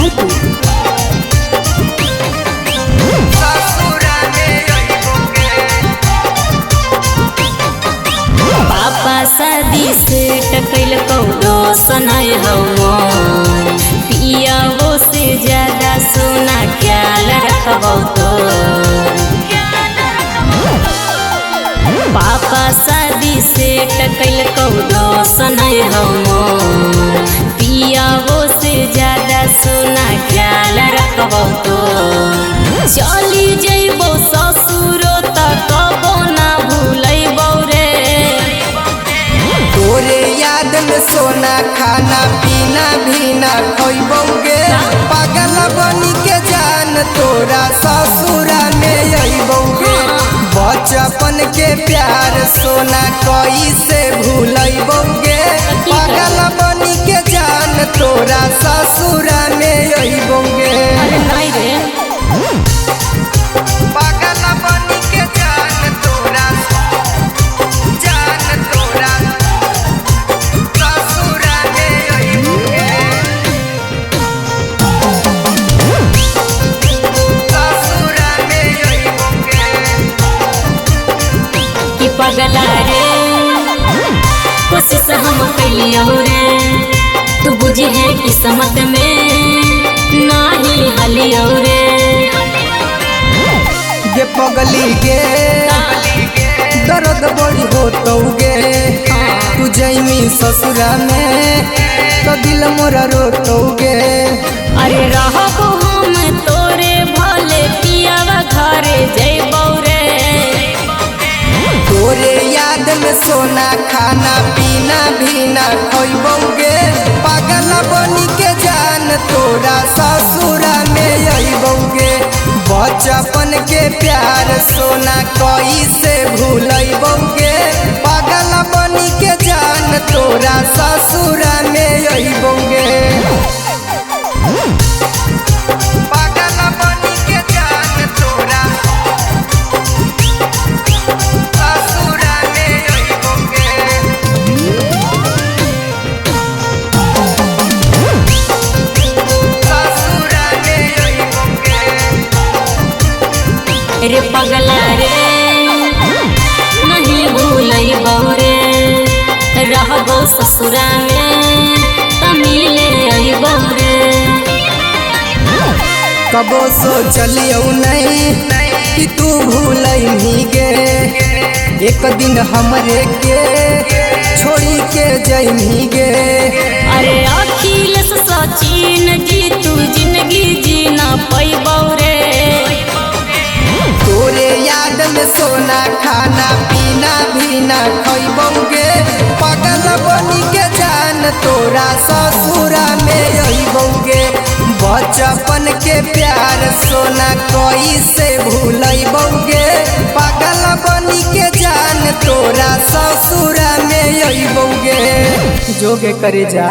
जीतू। पापा शादी से टकैल कौड़ो सनय हो पिया वो से ज्यादा सोना ख्याल रखबो तो। पापा शादी से टकैल कौड़ो सनय हो पिया वो से ज्यादा सोना ख्याल रखबो तो। चली जइबो ससुरो त कबो ना भूलैबो रे। तोरे याद में सोना खाना पीना भी ना खोइबोगे। पागल बनी के जान तोरा ससुरा में अइबोगे। बचपन के प्यार सोना कैसे भूलैबोगे। पागल बनी के जान तोरा ससुरा में अइबोगे। पागल बनी के जान तोरा ससुरा में अइबोगे। ससुरा में अइबोगे। कि पगला रे कोशिश हम कैलियो रे तू बुझे है किस्मत में नाही हलियो रे। गे पगली गे दर्द बड़ी होतौगे। तू जैमी ससुरा में तो दिल मोरा रोतौगे। अरे रहबो हम तोरे भले पियावा घरे जइबो रे। तोरे याद में सोना खाना पीना भी ना खोइबोगे। पागल बनी के जान तोरा ससुरा में अइबोगे। बचपन के प्यार सोना कैसे भूलैबोगे। पागल बनी के जान तोरा ससुरा में अइबोगे। पागल बनी के जान तोरा ससुरा में अइबोगे। ससुरा में अइबोगे। रे पगला रे नहीं भूलैबो रे। रहबो ससुरा में त मिले अइबो रे। कबो सोचलियो नहीं कि तू भूलही गे। एक दिन हमरे के छोड़ी के जइही गे। अरे अखिलेश सचिन जी तू जिंदगी जीना पैबो रे। तोरे याद में सोना खाना पीना भी ना खोइबोगे। पागल बनी के जान तोरा ससुरा में अइबोगे। बचपन के प्यार सोना कैसे भूलैबोगे। पागल बनी के जान तोरा ससुरा में अइबोगे। जोगे करे जा।